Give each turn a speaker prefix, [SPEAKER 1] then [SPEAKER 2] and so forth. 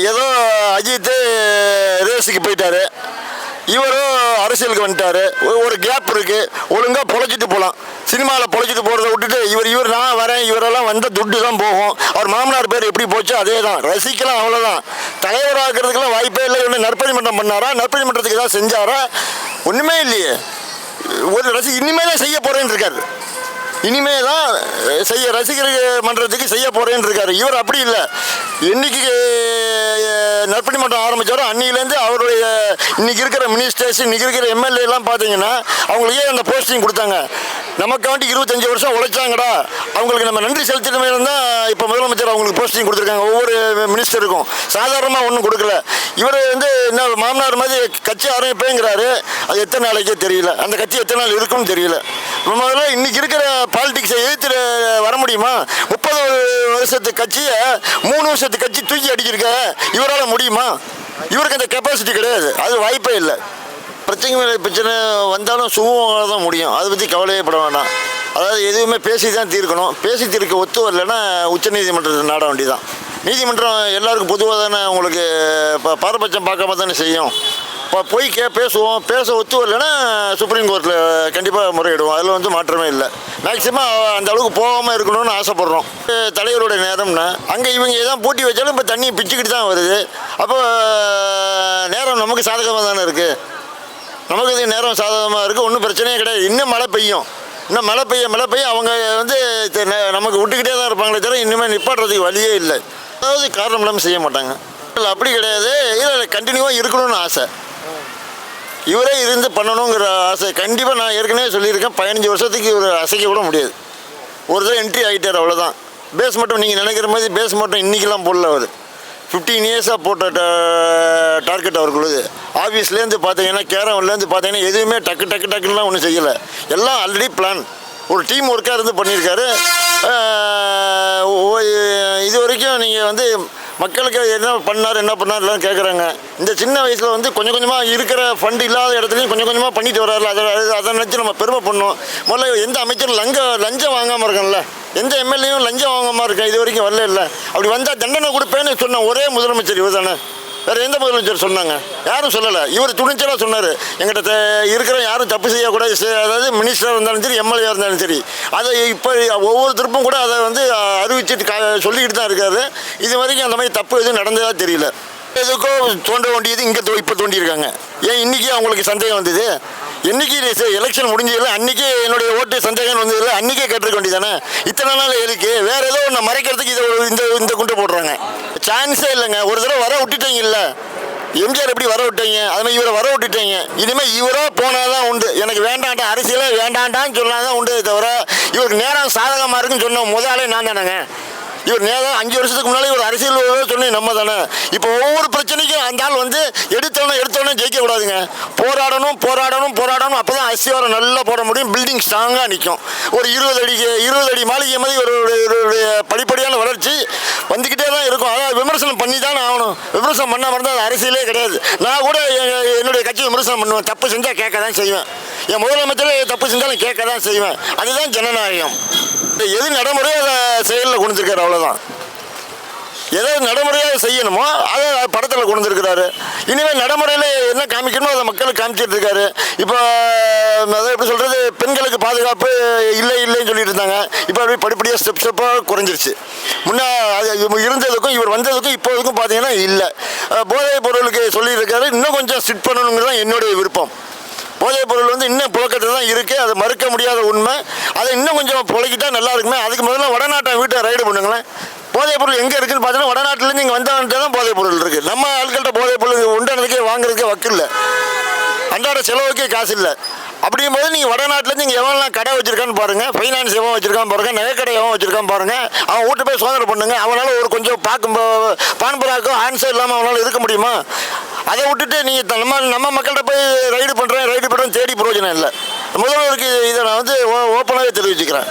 [SPEAKER 1] ஏதோ அஜித் ரேஸுக்கு போயிட்டாரு, இவரும் அரசியலுக்கு வந்துட்டாரு. ஒரு கேப் இருக்கு, ஒழுங்காக பொழைச்சிட்டு போகலாம். சினிமாவில் பொழைச்சிட்டு போகிறத விட்டுட்டு இவர் நான் வரேன், இவரெல்லாம் வந்த துட்டு தான் போகும். அவர் மாமனார் பேர் எப்படி போச்சோ அதே தான், ரசிக்கலாம், அவ்வளோதான். தலைவராகிறதுக்கெல்லாம் வாய்ப்பே இல்லை. இவனு நற்பணி மன்றம் பண்ணாரா? நற்பணி மன்றத்துக்கு ஏதாவது செஞ்சாரா? ஒன்றுமே இல்லையே. ஒரு இனிமே தான் செய்ய போகிறேன்னு இருக்காரு. இனிமே தான் ரசிகர் மன்றத்துக்கு செய்ய போகிறேன்னு இருக்காரு. இவர் அப்படி இல்லை. என்னைக்கு நற்பணி மன்றம் ஆரம்பித்தாரோ அன்னிலேருந்து அவருடைய இன்றைக்கி இருக்கிற மினிஸ்டர்ஸ், இன்றைக்கி இருக்கிற எம்எல்ஏலாம் பார்த்தீங்கன்னா அவங்களுக்கே அந்த போஸ்டிங் கொடுத்தாங்க. நமக்காண்டி 25 வருஷம் உழைச்சாங்கடா, அவங்களுக்கு நம்ம நன்றி செலுத்தினமே தான் இப்போ முதலமைச்சர் அவங்களுக்கு போஸ்டிங் கொடுத்துருக்காங்க. ஒவ்வொரு மினிஸ்டருக்கும் சாதாரணமாக ஒன்றும் கொடுக்கல. இவர் என்ன மாமனார் மாதிரி கட்சி ஆரம்பிப்பேங்கிறாரு. அது எத்தனை நாளைக்கே தெரியல, அந்த கட்சி எத்தனை நாள் இருக்குன்னு தெரியல. முதல்ல இன்றைக்கி இருக்கிற பாலிடிக்ஸை எதிர்த்து வர முடியுமா? 30 வருஷத்து கட்சியை 3 வருஷத்து கட்சி தூக்கி அடிச்சிருக்க இவரால் முடியுமா? இவருக்கு அந்த கெப்பாசிட்டி கிடையாது, அது வாய்ப்பே இல்லை. பிரச்சனை வந்தாலும் சுமூகமாக தான் முடியும், அதை பற்றி கவலையே பட வேண்டாம். அதாவது எதுவுமே பேசி தான் தீர்க்கணும். பேசி தீர்க்க ஒத்து வரலைன்னா உச்சநீதிமன்றத்தை நாட வேண்டியதான். நீதிமன்றம் எல்லாருக்கும் பொதுவாக தானே, உங்களுக்கு இப்போ பாரபட்சம் பார்க்காம தானே செய்யும். இப்போ போய் பேச ஒத்து வரலைன்னா சுப்ரீம் கோர்ட்டில் கண்டிப்பாக முறையிடுவோம். அதில் மாற்றமே இல்லை. மேக்சிமம் அந்த அளவுக்கு போகாமல் இருக்கணும்னு ஆசைப்பட்றோம். தலைவருடைய நேரம்னா அங்கே இவங்க எதாவது போட்டி வச்சாலும் இப்போ தண்ணி பிச்சுக்கிட்டு தான் வருது. அப்போ நேரம் நமக்கு சாதகமாக தானே இருக்குது. நமக்கு இது நேரம் சாதகமாக இருக்குது, ஒன்றும் பிரச்சனையே கிடையாது. இன்னும் மழை பெய்யும், இன்னும் மழை பெய்ய அவங்க நமக்கு விட்டுக்கிட்டே தான் இருப்பாங்களே தவிர இனிமேல் நிப்பாட்டுறதுக்கு வழியே இல்லை. அதாவது காரணம் இல்லாமல் செய்ய மாட்டாங்க. இல்லை அப்படி கிடையாது. இல்லை கண்டினியூவாக இருக்கணும்னு ஆசை, இவரே இருந்து பண்ணணுங்கிற ஆசை கண்டிப்பாக. நான் ஏற்கனவே சொல்லியிருக்கேன், 15 வருஷத்துக்கு இவர் அசைக்க கூட முடியாது. ஒரு தடவை என்ட்ரி ஆகிட்டார், அவ்வளோதான். பேஸ் மட்டும் நீங்கள் நினைக்கிற மாதிரி பேஸ் மட்டும் இன்றைக்கெலாம் போடல. அவர் 15 இயர்ஸாக போட்ட டார்கெட் அவர்களுக்கு. ஆஃபீஸ்லேருந்து பார்த்தீங்கன்னா, கேரவன்லேருந்து பார்த்தீங்கன்னா எதுவுமே டக்குலாம் ஒன்றும் செய்யலை. எல்லாம் ஆல்ரெடி பிளான், ஒரு டீம் ஒர்க்காக இருந்து பண்ணியிருக்காரு. இது வரைக்கும் நீங்கள் மக்களுக்கு என்ன பண்ணார்லாம் கேட்குறாங்க. இந்த சின்ன வயசில் கொஞ்சம் கொஞ்சமாக இருக்கிற ஃபண்ட் இல்லாத இடத்துலையும் கொஞ்சம் கொஞ்சமாக பண்ணிட்டு வர்றாரு. அதை நினச்சி நம்ம பெருமை பண்ணணும். முதல்ல எந்த அமைச்சரும் லஞ்சம் வாங்காமல் இருக்கல, எந்த எம்எல்ஏயும் லஞ்சம் வாங்காமல் இருக்கேன் இது வரைக்கும் வரல. இல்லை அப்படி வந்தால் தண்டனை கொடுப்பேன்னு சொன்ன ஒரே முதலமைச்சர் இவர் தானே. வேறு எந்த முதலமைச்சர் சொன்னாங்க? யாரும் சொல்லலை. இவர் துணிச்சலாக சொன்னார், எங்கிட்ட இருக்கிற யாரும் தப்பு செய்யக்கூடாது. அதாவது மினிஸ்டராக இருந்தாலும் சரி, எம்எல்ஏ இருந்தாலும் சரி. அதை இப்போ ஒவ்வொருத்தருப்பும் கூட அதை அறிவிச்சிட்டு சொல்லிக்கிட்டு தான் இருக்காரு. இது வரைக்கும் அந்த மாதிரி தப்பு எதுவும் நடந்ததாக தெரியல. எதுக்கோ தோன்ற வேண்டியது இங்கே இப்போ தோண்டியிருக்காங்க. ஏன் இன்றைக்கி அவங்களுக்கு சந்தேகம் வந்தது? என்றைக்கு எலெக்ஷன் முடிஞ்சதில்லை, அன்றைக்கி என்னுடைய ஓட்டு சந்தேகம் வந்ததில்லை, அன்றைக்கே கேட்டிருக்க வேண்டியதானே. இத்தனை நாள் எதுக்கு? வேறு ஏதோ ஒன்று மறைக்கிறதுக்கு இந்த குண்டை போடுறாங்க. சான்ஸே இல்லைங்க. ஒரு தடவை வர விட்டுட்டீங்க. இல்லை எம்ஜிஆர் எப்படி வர விட்டீங்க, அது மாதிரி இவரை வர விட்டுட்டீங்க. இனிமேல் இவராக போனால் தான் உண்டு. எனக்கு வேண்டாண்டா, அரசியலே வேண்டாண்டான்னு சொன்னால் தான் உண்டு தவிர, இவருக்கு நேரம் சாதகமாக இருக்குன்னு சொன்ன முதலே நான் தானேங்க. இவர் நேரம் 5 வருஷத்துக்கு முன்னாலே ஒரு அரசியல் சொன்னி நம்ம தானே. இப்போ ஒவ்வொரு பிரச்சனைக்கும் அந்த ஆள் எடுத்தோன்னே ஜெயிக்கக்கூடாதுங்க. போராடணும். அப்போ தான் அஸ்திவாரம் நல்லா போட முடியும். பில்டிங் ஸ்ட்ராங்காக நிற்கும். ஒரு 20 அடி மாளிகை மாதிரி ஒரு படிப்படியான வளர்ச்சி வந்துக்கிட்டே தான் இருக்கும். அதாவது விமர்சனம் பண்ணி தானே ஆகணும். விமர்சனம் பண்ணாமல் இருந்தால் அது அரசியலே கிடையாது. நான் கூட என்னுடைய கட்சி விமர்சனம் பண்ணுவேன். தப்பு செஞ்சால் கேட்க தான் செய்வேன். என் முதலமைச்சரே தப்பு செஞ்சாலும் கேட்க தான் செய்வேன். அதுதான் ஜனநாயகம். எது நடைமுறையோ அதை செயலில் கொண்டுருக்காரு, அவ்வளோதான். எதாவது நடைமுறையாக செய்யணுமோ அதை படத்தில் கொண்டுருக்கிறாரு. இனிமேல் நடைமுறையில் என்ன காமிக்கணுமோ அதை மக்களுக்கு காமிச்சிட்டு இருக்காரு. இப்போ அதை எப்படி சொல்கிறது, பெண்களுக்கு பாதுகாப்பு இல்லைன்னு சொல்லிட்டு இருந்தாங்க. இப்போ அப்படி படிப்படியாக ஸ்டெப்பாக குறைஞ்சிருச்சு. முன்னே இருந்ததுக்கும் இவர் வந்ததுக்கும் இப்போதுக்கும் பார்த்தீங்கன்னா இல்லை. போதைப் பொருளுக்கு சொல்லியிருக்காரு, இன்னும் கொஞ்சம் ஸ்ட்ரிக்ட் பண்ணணுங்கிறது தான் என்னுடைய விருப்பம். போதைப் பொருள் இன்னும் புழக்கத்தில் தான் இருக்குது, அது மறுக்க முடியாத உண்மை. அதை இன்னும் கொஞ்சம் புழக்கிட்டா நல்லா இருக்குமே. அதுக்கு முதல்ல வடநாட்டை வீட்டை ரைடு பண்ணுங்களேன். போதைப் பொருள் எங்கே இருக்குதுன்னு பார்த்தீங்கன்னா வடநாட்டிலேருந்து இங்கே வந்தவன்ட்டு தான் போதைப் பொருள் இருக்குது. நம்ம ஆட்கள்கிட்ட போதைப் பொருள் உண்டானதுக்கே வாங்குறதுக்கே வக்கில்லை, அன்றாட செலவுக்கே காசு இல்லை. அப்படிங்கும்போது நீங்கள் வடநாட்டிலேருந்து இங்கே எவன்லாம் கடை வச்சுருக்கான்னு பாருங்கள், ஃபைனான்ஸ் எவன் வச்சுருக்கான்னு பாருங்கள், நகைக்கடை எவன் வச்சுருக்கான்னு பாருங்கள். அவன் வீட்டு போய் சோதனை பண்ணுங்க. அவனால் ஒரு கொஞ்சம் பான்பராக்கும் ஆன்சர் இல்லாமல் அவனால் இருக்க முடியுமா? அதை விட்டுட்டு நீங்கள் நம்ம மக்கள்கிட்ட போய் ரைடு பண்ணுறேன் தேடி பிரயோஜனம் இல்லை. முதல்வருக்கு இதை நான் ஓப்பனாகவே தெரிவிச்சுக்கிறேன்.